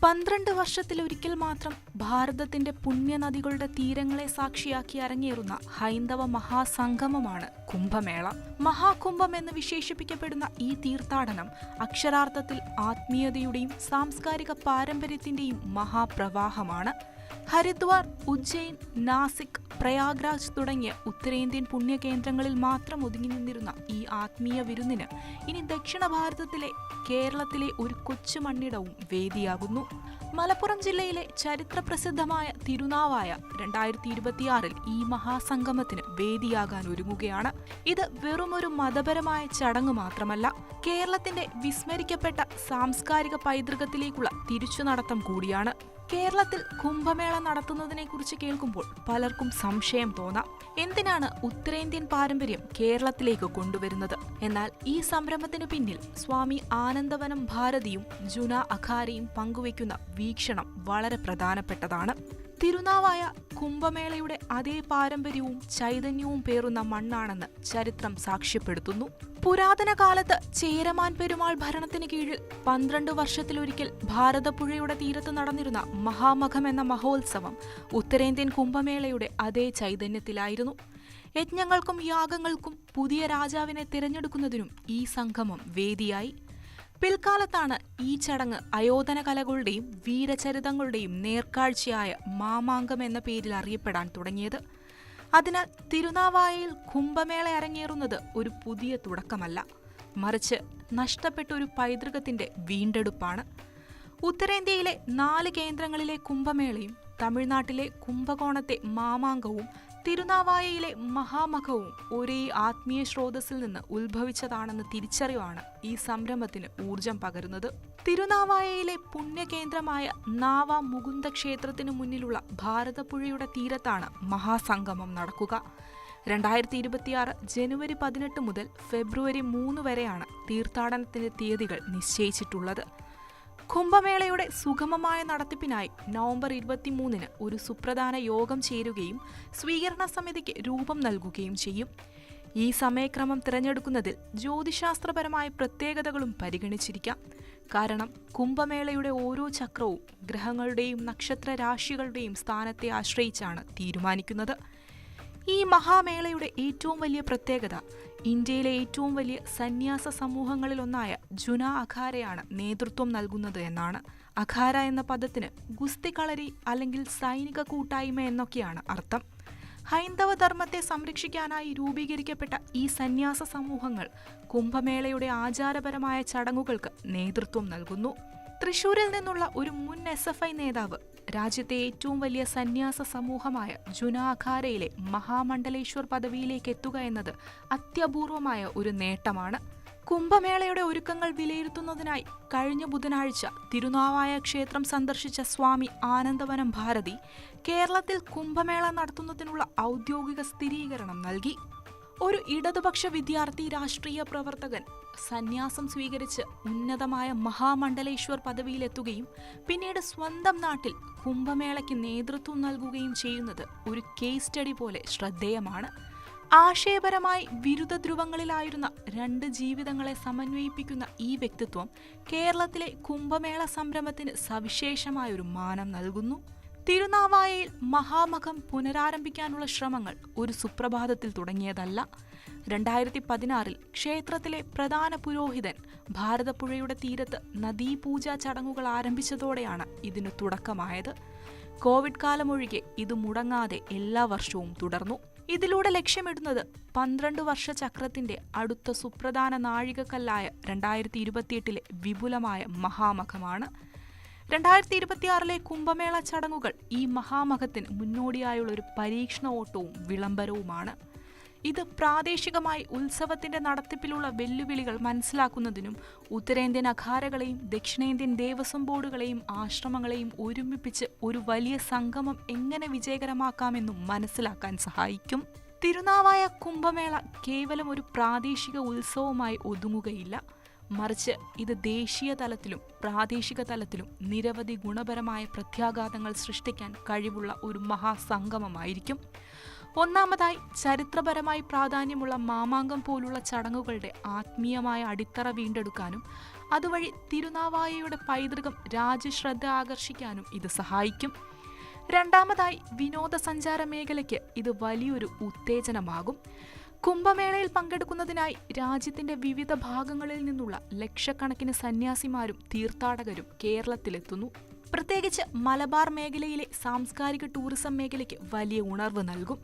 12 വർഷത്തിലൊരിക്കൽ മാത്രം ഭാരതത്തിന്റെ പുണ്യനദികളുടെ തീരങ്ങളെ സാക്ഷിയാക്കി അരങ്ങേറുന്ന ഹൈന്ദവ മഹാസംഗമമാണ് കുംഭമേള. മഹാകുംഭം എന്ന് വിശേഷിപ്പിക്കപ്പെടുന്ന ഈ തീർത്ഥാടനം അക്ഷരാർത്ഥത്തിൽ ആത്മീയതയുടെയും സാംസ്കാരിക പാരമ്പര്യത്തിന്റെയും മഹാപ്രവാഹമാണ്. ഹരിദ്വാർ, ഉജ്ജയിൻ, നാസിക്, പ്രയാഗ്രാജ് തുടങ്ങിയ ഉത്തരേന്ത്യൻ പുണ്യകേന്ദ്രങ്ങളിൽ മാത്രം ഒതുങ്ങി നിന്നിരുന്ന ഈ ആത്മീയ വിരുന്നിന് ഇനി ദക്ഷിണ ഭാരതത്തിലെ കേരളത്തിലെ ഒരു കൊച്ചു മണ്ണിടവും വേദിയാകുന്നു. മലപ്പുറം ജില്ലയിലെ ചരിത്രപ്രസിദ്ധമായ തിരുനാവായ 2026 ഈ മഹാസംഗമത്തിന് വേദിയാകാൻ ഒരുങ്ങുകയാണ്. ഇത് വെറുമൊരു മതപരമായ ചടങ്ങ് മാത്രമല്ല, കേരളത്തിന്റെ വിസ്മരിക്കപ്പെട്ട സാംസ്കാരിക പൈതൃകത്തിലേക്കുള്ള തിരിച്ചുനടത്തം കൂടിയാണ്. കേരളത്തിൽ കുംഭമേള നടത്തുന്നതിനെക്കുറിച്ച് കേൾക്കുമ്പോൾ പലർക്കും സംശയം തോന്നാം. എന്തിനാണ് ഉത്തരേന്ത്യൻ പാരമ്പര്യം കേരളത്തിലേക്ക് കൊണ്ടുവരുന്നത്? എന്നാൽ ഈ സംരംഭത്തിന് പിന്നിൽ സ്വാമി ആനന്ദവനം ഭാരതിയും ജുന അഖാരയും പങ്കുവയ്ക്കുന്ന വീക്ഷണം വളരെ പ്രധാനപ്പെട്ടതാണ്. തിരുനാവായ കുംഭമേളയുടെ അതേ പാരമ്പര്യവും ചൈതന്യവും പേറുന്ന മണ്ണാണെന്ന് ചരിത്രം സാക്ഷ്യപ്പെടുത്തുന്നു. പുരാതന കാലത്ത് ചേരമാൻ പെരുമാൾ ഭരണത്തിന് കീഴിൽ 12 വർഷത്തിലൊരിക്കൽ ഭാരതപ്പുഴയുടെ തീരത്ത് നടന്നിരുന്ന മഹാമഖം എന്ന മഹോത്സവം ഉത്തരേന്ത്യൻ കുംഭമേളയുടെ അതേ ചൈതന്യത്തിലായിരുന്നു. യജ്ഞങ്ങൾക്കും യാഗങ്ങൾക്കും പുതിയ രാജാവിനെ തിരഞ്ഞെടുക്കുന്നതിനും ഈ സംഗമം വേദിയായി. പിൽക്കാലത്താണ് ഈ ചടങ്ങ് അയോധന കലകളുടെയും വീരചരിതങ്ങളുടെയും നേർക്കാഴ്ചയായ മാമാങ്കം എന്ന പേരിൽ അറിയപ്പെടാൻ തുടങ്ങിയത്. അതിനാൽ തിരുനാവായയിൽ കുംഭമേള അരങ്ങേറുന്നത് ഒരു പുതിയ തുടക്കമല്ല, മറിച്ച് നഷ്ടപ്പെട്ട ഒരു പൈതൃകത്തിന്റെ വീണ്ടെടുപ്പാണ്. ഉത്തരേന്ത്യയിലെ 4 കേന്ദ്രങ്ങളിലെ കുംഭമേളയും തമിഴ്നാട്ടിലെ കുംഭകോണത്തെ മാമാങ്കവും തിരുനാവായയിലെ മഹാമഖവും ഒരേ ആത്മീയ സ്രോതസ്സിൽ നിന്ന് ഉത്ഭവിച്ചതാണെന്ന തിരിച്ചറിവാണ് ഈ സംരംഭത്തിന് ഊർജം പകരുന്നത്. തിരുനാവായയിലെ പുണ്യകേന്ദ്രമായ നാവ മുകുന്ദ ക്ഷേത്രത്തിനു മുന്നിലുള്ള ഭാരതപ്പുഴയുടെ തീരത്താണ് മഹാസംഗമം നടക്കുക. 2026 ജനുവരി 18 മുതൽ ഫെബ്രുവരി 3 വരെയാണ് തീർത്ഥാടനത്തിന്റെ തീയതികൾ നിശ്ചയിച്ചിട്ടുള്ളത്. കുംഭമേളയുടെ സുഗമമായ നടത്തിപ്പിനായി നവംബർ 23 ഒരു സുപ്രധാന യോഗം ചേരുകയും സ്വീകരണ സമിതിക്ക് രൂപം നൽകുകയും ചെയ്യും. ഈ സമയക്രമം തിരഞ്ഞെടുക്കുന്നതിൽ ജ്യോതിശാസ്ത്രപരമായ പ്രത്യേകതകളും പരിഗണിച്ചിരിക്കാം. കാരണം കുംഭമേളയുടെ ഓരോ ചക്രവും ഗ്രഹങ്ങളുടെയും നക്ഷത്ര രാശികളുടെയും സ്ഥാനത്തെ ആശ്രയിച്ചാണ് തീരുമാനിക്കുന്നത്. ഈ മഹാമേളയുടെ ഏറ്റവും വലിയ പ്രത്യേകത ഇന്ത്യയിലെ ഏറ്റവും വലിയ സന്യാസ സമൂഹങ്ങളിലൊന്നായ ജുന അഖാരയാണ് നേതൃത്വം നൽകുന്നത് എന്നാണ്. അഖാര എന്ന പദത്തിന് ഗുസ്തി കളരി അല്ലെങ്കിൽ സൈനിക കൂട്ടായ്മ എന്നൊക്കെയാണ് അർത്ഥം. ഹൈന്ദവ ധർമ്മത്തെ സംരക്ഷിക്കാനായി രൂപീകരിക്കപ്പെട്ട ഈ സന്യാസ സമൂഹങ്ങൾ കുംഭമേളയുടെ ആചാരപരമായ ചടങ്ങുകൾക്ക് നേതൃത്വം നൽകുന്നു. തൃശൂരിൽ നിന്നുള്ള ഒരു മുൻ SFI നേതാവ് രാജ്യത്തെ ഏറ്റവും വലിയ സന്യാസ സമൂഹമായ ജുന അഖാരയിലെ മഹാമണ്ഡലേശ്വർ പദവിയിലേക്ക് എത്തുക എന്നത് അത്യപൂർവമായ ഒരു നേട്ടമാണ്. കുംഭമേളയുടെ ഒരുക്കങ്ങൾ വിലയിരുത്തുന്നതിനായി കഴിഞ്ഞ ബുധനാഴ്ച തിരുനാവായ ക്ഷേത്രം സന്ദർശിച്ച സ്വാമി ആനന്ദവനം ഭാരതി കേരളത്തിൽ കുംഭമേള നടത്തുന്നതിനുള്ള ഔദ്യോഗിക സ്ഥിരീകരണം നൽകി. ഒരു ഇടതുപക്ഷ വിദ്യാർത്ഥി രാഷ്ട്രീയ പ്രവർത്തകൻ സന്യാസം സ്വീകരിച്ച് ഉന്നതമായ മഹാമണ്ഡലേശ്വർ പദവിയിലെത്തുകയും പിന്നീട് സ്വന്തം നാട്ടിൽ കുംഭമേളയ്ക്ക് നേതൃത്വം നൽകുകയും ചെയ്യുന്നത് ഒരു കേസ് സ്റ്റഡി പോലെ ശ്രദ്ധേയമാണ്. ആശയപരമായി വിരുദ്ധ ധ്രുവങ്ങളിലായിരുന്ന 2 ജീവിതങ്ങളെ സമന്വയിപ്പിക്കുന്ന ഈ വ്യക്തിത്വം കേരളത്തിലെ കുംഭമേള സംരംഭത്തിന് സവിശേഷമായൊരു മാനം നൽകുന്നു. തിരുനാവായയിൽ മഹാമഖം പുനരാരംഭിക്കാനുള്ള ശ്രമങ്ങൾ ഒരു സുപ്രഭാതത്തിൽ തുടങ്ങിയതല്ല. 2016 ക്ഷേത്രത്തിലെ പ്രധാന പുരോഹിതൻ ഭാരതപ്പുഴയുടെ തീരത്ത് നദീപൂജാ ചടങ്ങുകൾ ആരംഭിച്ചതോടെയാണ് ഇതിന് തുടക്കമായത്. കോവിഡ് കാലമൊഴികെ ഇത് മുടങ്ങാതെ എല്ലാ വർഷവും തുടർന്നു. ഇതിലൂടെ ലക്ഷ്യമിടുന്നത് 12 വർഷ ചക്രത്തിന്റെ അടുത്ത സുപ്രധാന നാഴികക്കല്ലായ 2028 വിപുലമായ മഹാമഖമാണ്. 2026 കുംഭമേള ചടങ്ങുകൾ ഈ മഹാമഖത്തിന് മുന്നോടിയായുള്ള ഒരു പരീക്ഷണ ഓട്ടവും വിളംബരവുമാണ്. ഇത് പ്രാദേശികമായി ഉത്സവത്തിന്റെ നടത്തിപ്പിലുള്ള വെല്ലുവിളികൾ മനസ്സിലാക്കുന്നതിനും ഉത്തരേന്ത്യൻ അഖാരകളെയും ദക്ഷിണേന്ത്യൻ ദേവസ്വം ബോർഡുകളെയും ആശ്രമങ്ങളെയും ഒരുമിപ്പിച്ച് ഒരു വലിയ സംഗമം എങ്ങനെ വിജയകരമാക്കാമെന്നും മനസ്സിലാക്കാൻ സഹായിക്കും. തിരുനാവായ കുംഭമേള കേവലം ഒരു പ്രാദേശിക ഉത്സവമായി ഒതുങ്ങുകയില്ല, മറിച്ച് ഇത് ദേശീയ തലത്തിലും പ്രാദേശിക തലത്തിലും നിരവധി ഗുണപരമായ പ്രത്യാഘാതങ്ങൾ സൃഷ്ടിക്കാൻ കഴിവുള്ള ഒരു മഹാസംഗമമായിരിക്കും. ഒന്നാമതായി, ചരിത്രപരമായി പ്രാധാന്യമുള്ള മാമാങ്കം പോലുള്ള ചടങ്ങുകളുടെ ആത്മീയമായ അടിത്തറ വീണ്ടെടുക്കാനും അതുവഴി തിരുനാവായയുടെ പൈതൃകം രാജ്യശ്രദ്ധ ആകർഷിക്കാനും ഇത് സഹായിക്കും. രണ്ടാമതായി, വിനോദസഞ്ചാര മേഖലയ്ക്ക് ഇത് വലിയൊരു ഉത്തേജനമാകും. കുംഭമേളയിൽ പങ്കെടുക്കുന്നതിനായി രാജ്യത്തിന്റെ വിവിധ ഭാഗങ്ങളിൽ നിന്നുള്ള ലക്ഷക്കണക്കിന് സന്യാസിമാരും തീർത്ഥാടകരും കേരളത്തിലെത്തുന്നു. പ്രത്യേകിച്ച് മലബാർ മേഖലയിലെ സാംസ്കാരിക ടൂറിസം മേഖലയ്ക്ക് വലിയ ഉണർവ് നൽകും.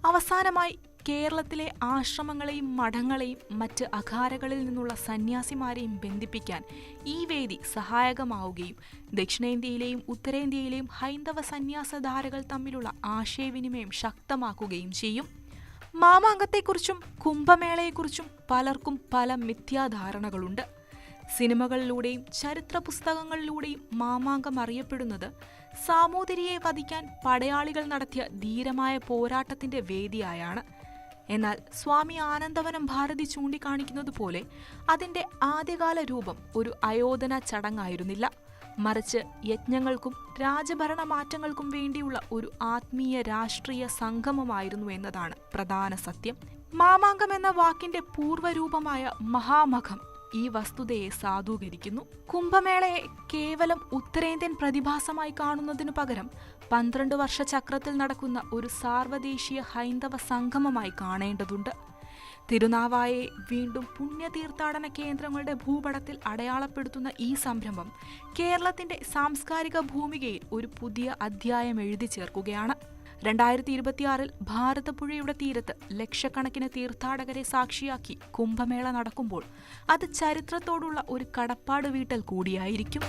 അവസാനമായി, കേരളത്തിലെ ആശ്രമങ്ങളെയും മഠങ്ങളെയും മറ്റ് അഖാരകളിൽ നിന്നുള്ള സന്യാസിമാരെയും ബന്ധിപ്പിക്കാൻ ഈ വേദി സഹായകമാവുകയും ദക്ഷിണേന്ത്യയിലെയും ഉത്തരേന്ത്യയിലെയും ഹൈന്ദവ സന്യാസധാരകൾ തമ്മിലുള്ള ആശയവിനിമയം ശക്തമാക്കുകയും ചെയ്യും. മാമാങ്കത്തെക്കുറിച്ചും കുംഭമേളയെക്കുറിച്ചും പലർക്കും പല മിഥ്യാധാരണകളുണ്ട്. സിനിമകളിലൂടെയും ചരിത്ര പുസ്തകങ്ങളിലൂടെയും മാമാങ്കം അറിയപ്പെടുന്നത് സാമൂതിരിയെ വധിക്കാൻ പടയാളികൾ നടത്തിയ ധീരമായ പോരാട്ടത്തിന്റെ വേദിയായാണ്. എന്നാൽ സ്വാമി ആനന്ദവനം ഭാരതി ചൂണ്ടിക്കാണിക്കുന്നതുപോലെ അതിന്റെ ആദ്യകാല രൂപം ഒരു അയോധന ചടങ്ങായിരുന്നില്ല, മറിച്ച് യജ്ഞങ്ങൾക്കും രാജഭരണ മാറ്റങ്ങൾക്കും വേണ്ടിയുള്ള ഒരു ആത്മീയ രാഷ്ട്രീയ സംഗമമായിരുന്നു എന്നതാണ് പ്രധാന സത്യം. മാമാങ്കം എന്ന വാക്കിന്റെ പൂർവ്വരൂപമായ മഹാമഖം ഈ വസ്തുതയെ സാധൂകരിക്കുന്നു. കുംഭമേളയെ കേവലം ഉത്തരേന്ത്യൻ പ്രതിഭാസമായി കാണുന്നതിനു പകരം 12 വർഷ ചക്രത്തിൽ നടക്കുന്ന ഒരു സാർവദേശീയ ഹൈന്ദവ സംഗമമായി കാണേണ്ടതുണ്ട്. തിരുനാവായയെ വീണ്ടും പുണ്യതീർത്ഥാടന കേന്ദ്രങ്ങളുടെ ഭൂപടത്തിൽ അടയാളപ്പെടുത്തുന്ന ഈ സംരംഭം കേരളത്തിന്റെ സാംസ്കാരിക ഭൂമികയിൽ ഒരു പുതിയ അധ്യായം എഴുതി ചേർക്കുകയാണ്. 2026 ഭാരതപ്പുഴയുടെ തീരത്ത് ലക്ഷക്കണക്കിന് തീർത്ഥാടകരെ സാക്ഷിയാക്കി കുംഭമേള നടക്കുമ്പോൾ അത് ചരിത്രത്തോടുള്ള ഒരു കടപ്പാട് വീട്ടൽ കൂടിയായിരിക്കും.